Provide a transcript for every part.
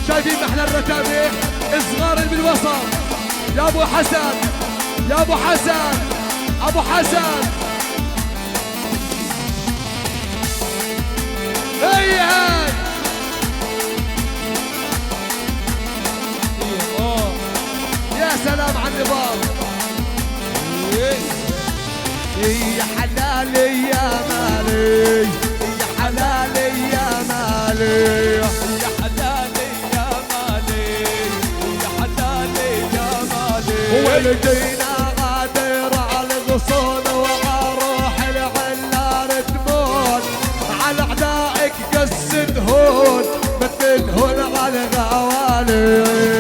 شايفين محلى الرتابة الصغار اللي بالوسط. يا ابو حسن يا ابو حسن ابو حسن هي هاي يا سلام على النظام. يا حلالي يا مالي يا حلالي يا مالي يا حلالي يا مالي يا حلالي يا مالي. ولدينا غادر على الغصون وعروح العلار تمون على اعدائك قصدهون مثلهن على الغوالي.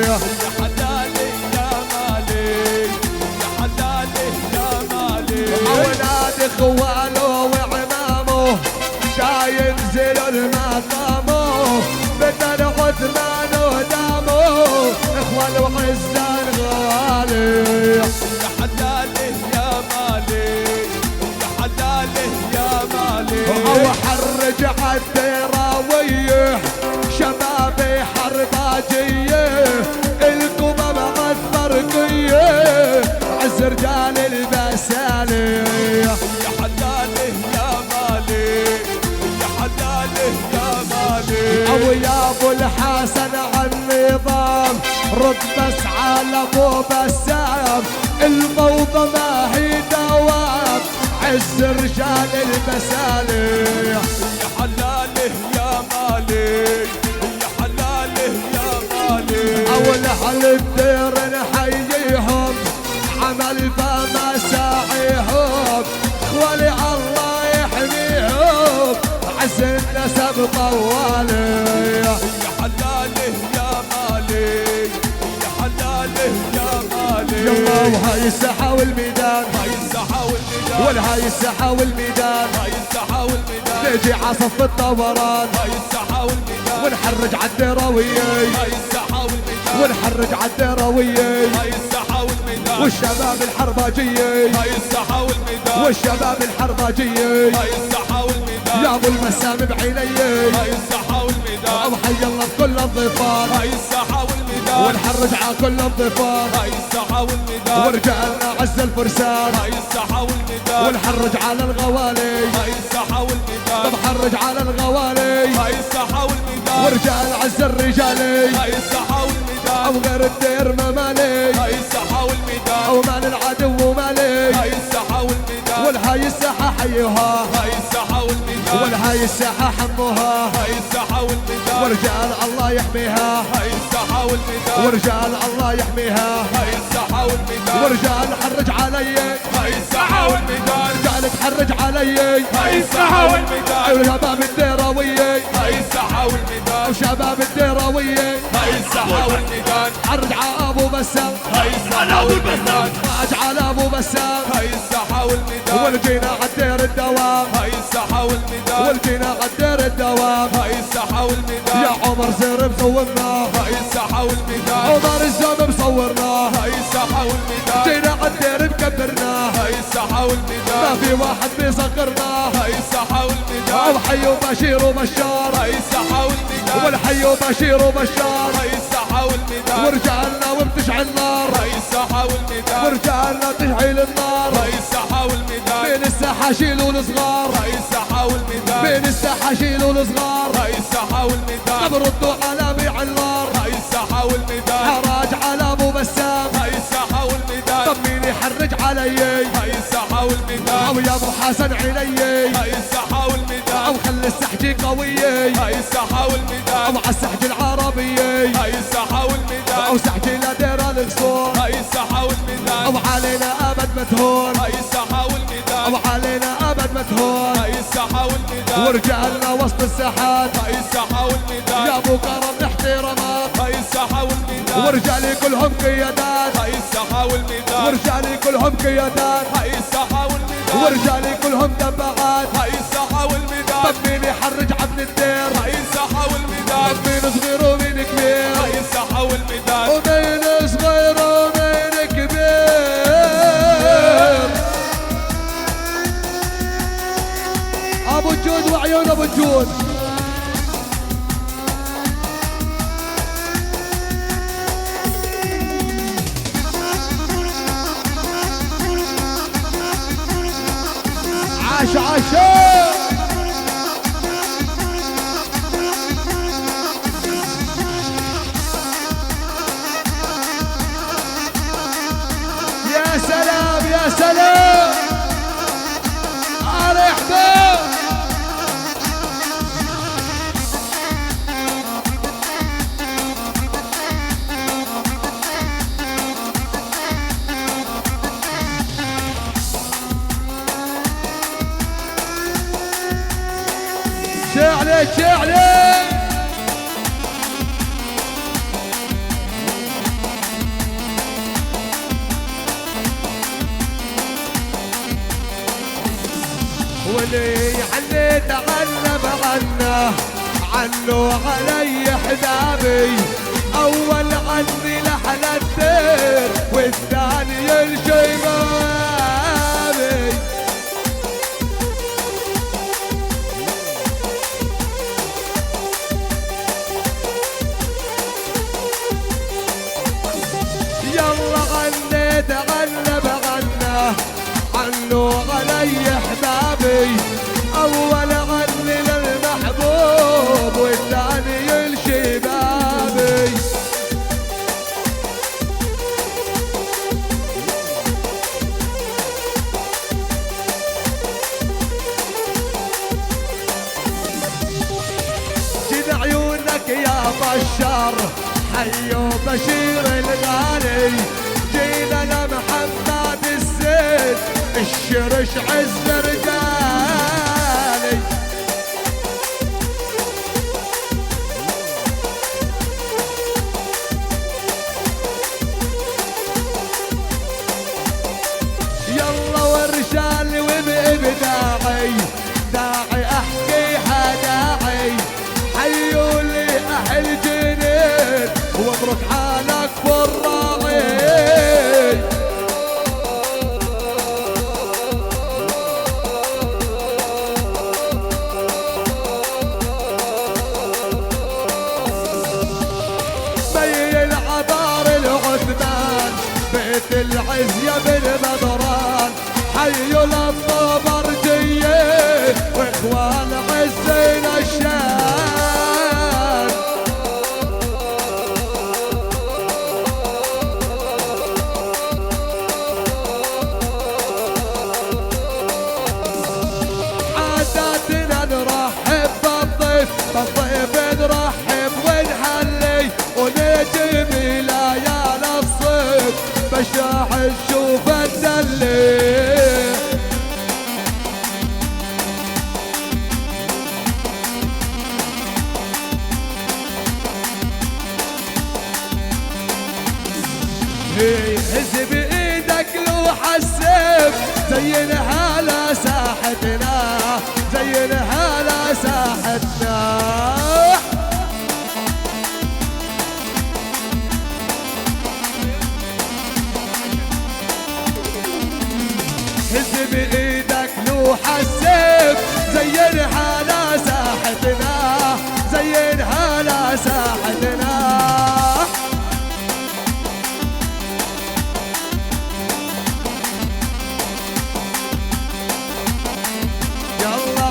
يا حلالي يا مالي يا حلالي يا مالي. اولاد اخواله وعمامه دا ينزل المقامه بدل عثمان ودامه اخوان وعزان غالي. يا حلالي يا مالي يا حلالي يا مالي. وحرج عالدراويه شبابي حرباجيه الكمم عالفرقيه عز رجال البسالي. يا حلالي يا مالي يا حلالي يا مالي. او يا ابو الحسن عالنظام رد بس على ابو بسام الموضة ما هي دوام عز رجال البسالي. يا حلالي يا مالي يا حلالي يا مالي. او اهل الدير نحييهم عمل فما ساعيهم اخوالي الله يحميهم عز النسب طوالي. يا حلالي يا مالي يا حلالي يا مالي. يلا وهاي الساحة والميدان هاي الساحة والميدان والهاي الساحة والميدان هاي الساحة والميدان. نجي عصف الطوران هاي الساحة والميدان ونحرج عالدراوية هاي الساحة والميدان. ونحرج عالدراوية هاي الساحة والميدان. والشباب الحرباجية هاي الساحة والميدان. والشباب الحرباجية هاي الساحة والميدان. يا ابو المسام بعيني هاي الساحة والميدان. او حي الله بكل الضفار هاي الساحة والميدان. ونحرج على كل الضفار هاي الساحة والميدان. ورجالنا عز الفرسان هاي الساحة والميدان. ونحرج على الغوالي هاي الساحة والميدان. بنحرج على الغوالي هاي الساحة والميدان. ورجال عز الرجالي هاي الساحة والميدان. او غير الدير ما مالي هاي الساحة والميدان. او مال العدو مالي هاي الساحة والميدان. والهاي الساحة حيها هاي الساحة والميدان. والهاي الساحة حموها هاي الساحة والميدان. ورجال الله يحميها هاي الساحة والميدان. ورجال الله يحميها هاي الساحة والميدان. ورجال حرج علي هاي الساحة والميدان. رجال تحرج علي هاي الساحة والميدان. شباب الديراوية هاي الساحة والميدان. وشباب الديراوية هاي الساحة والميدان. حرج على ابو بسام هاي الساحة والميدان. راج على ابو بسام هاي الساحة والميدان. والجينا عالدير الدوام هاي الساحة والميدان. والجينا عالدير الدوام هاي الساحة والميدان. يا عمر زير مصورنا هاي الساحة والميدان. عمر الزوم مصورنا هاي الساحة والميدان. جينا عالدير مكبرنا هاي الساحة والميدان. ما في واحد بيصغرنا هاي الساحة والميدان. وحي وبشير وبشار هاي الساحة والميدان. والحي وبشير وبشار هاي الساحة والميدان. ورجالنا وبتشعل النار هاي الساحة والميدان. ورجالنا تشعل النار هاي الساحة والميدان. بين الساحة شيلوا الصغار هاي الساحة والميدان. بين الساحة شيلوا الصغار هاي الساحة والميدان. ردوا على بيع النار هاي الساحة والميدان. حراج على ابو بسام هاي الساحة والميدان. طب مين يحرج علي هاي الساحة والميدان. او يا ابو حسن عيني هاي الساحة والميدان. او خلي السحجي قوية هاي الساحة والميدان. او على السحج العربية هاي الساحة والميدان. او سحجي لدير القصور هاي الساحة والميدان. او علينا ابد متهون هاي الساحة والميدان. او علينا ابد متهون هاي الساحة والميدان. ورجالنا وسط الساحات هاي الساحة والميدان. يا ابو كرم احترامات هاي الساحة والميدان. ورجالي كلهم قيادات هاي الساحة والميدان. ورجالي كلهم قيادات هاي الساحة والميدان. ورجالي كلهم دبعات هاي الساحة والميدان. طب مين يحرج عبد الدير هاي الساحة والميدان. طب مين صغير ومين كبير هاي الساحة والميدان. ومين صغير ومين كبير ابو الجود وعيون ابو الجود يا سلام يا سلام على حباب. شعلك شعلك واللي عليت عنه بغنى عنه علي حبابي. اول عني لحن الدير والثاني الشيبابي. يلا غنيت غنى بغنى عنه علي حبابي. اول غني للمحبوب والثاني الشبابي. شد عيونك يا بشار حيو بشير الغالي. جينا لمحمد الزين الشرش عز رجالي. يلا ورجالي وبإبداعي داعي احكيها داعي. حيوا لي اهل جنين ومبروك حالك والراعي. بي العبار العثمان بيت العز يا بن بدران. حيوا الطبرجية واخوان عزين الشام. عاداتنا نرحب بالضيف بالضيف نرحب ونحلي. ونجي بليالي الصيف بشاح نشوف الدلي. هز بايدك لوح السيف زينها لا ساحتنا زينها لا ساحتنا. هز بايدك لوح السيف زينها لا ساحتنا زينها لا ساحتنا.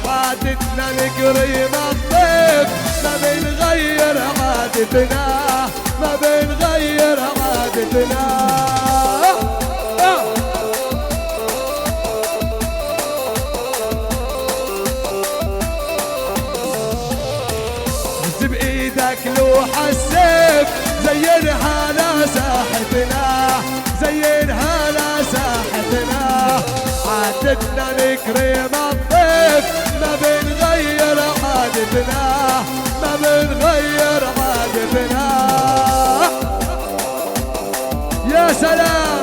عادتنا نكرم الضيف ما بنغير عادتنا ما بنغير عادتنا. هز بايدك لوح السيف زينها لا ساحتنا زينها لا ساحتنا. عادتنا نكرم الضيف ما بنغير عادتنا ما بنغير عادتنا. يا سلام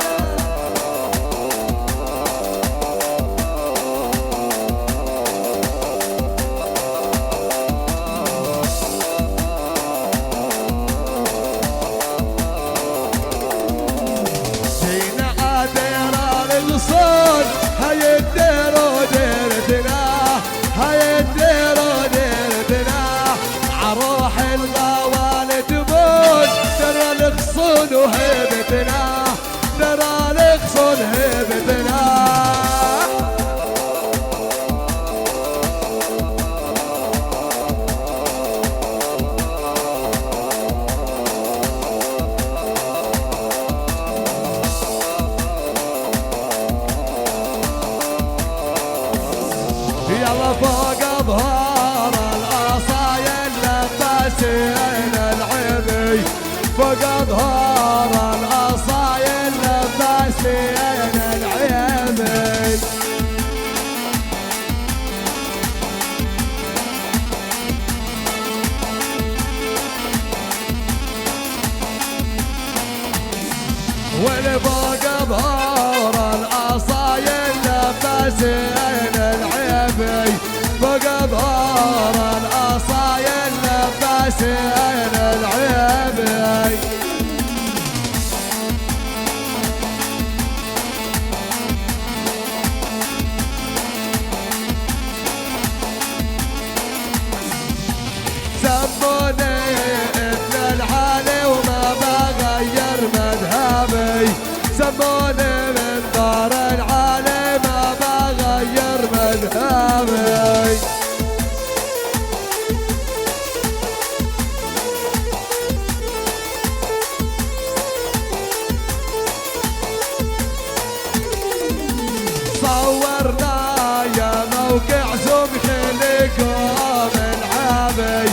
جينا عادير الغصون هاي الدير وديرتنا هاي الدير وديرتنا. فوق ظهور الأصايل لباسين العيبي والفوق ظهور الأصايل لباسين العيبي فوق ظهور الأصايل لباسين العيبي سموني ابن العالي وما بغير مذهبي سموني من دار العالي ما بغير مذهبي صورنا يا موقع زوم خليكم العابي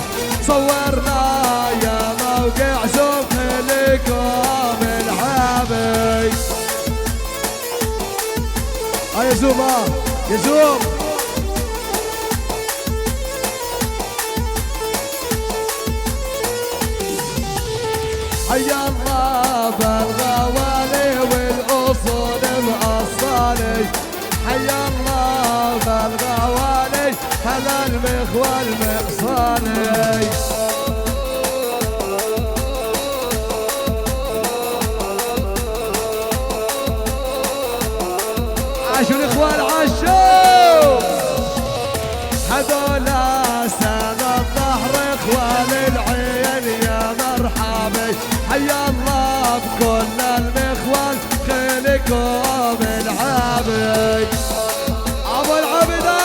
صورنا يا موقع زوم خليكم العابي يا زوم يا زوم حيا الله بالغوالي والأصول مأصالي حيا الله بالغوالي هذا المخوال مقصالي عاشوا الاخوان عاشوا هذولا سند الظهر اخوان العين يا مرحبا حيا الله بكل المخوان خليكم العابد ابو العبده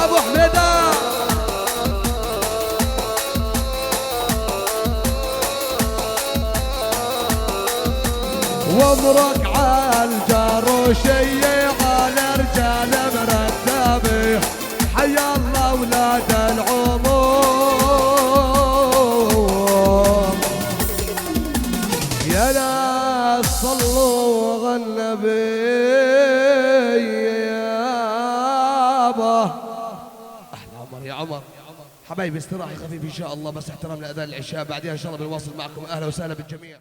ابو حميده وامرك على الجاروشية على رجال مرتبه حيا الله ولاد العموم يا ناس صلوا على النبي يابا احلى عمر يا عمر حبايبي استراحة خفيف ان شاء الله بس احترام لاذان العشاء بعدين ان شاء الله بنواصل معكم اهلا وسهلا بالجميع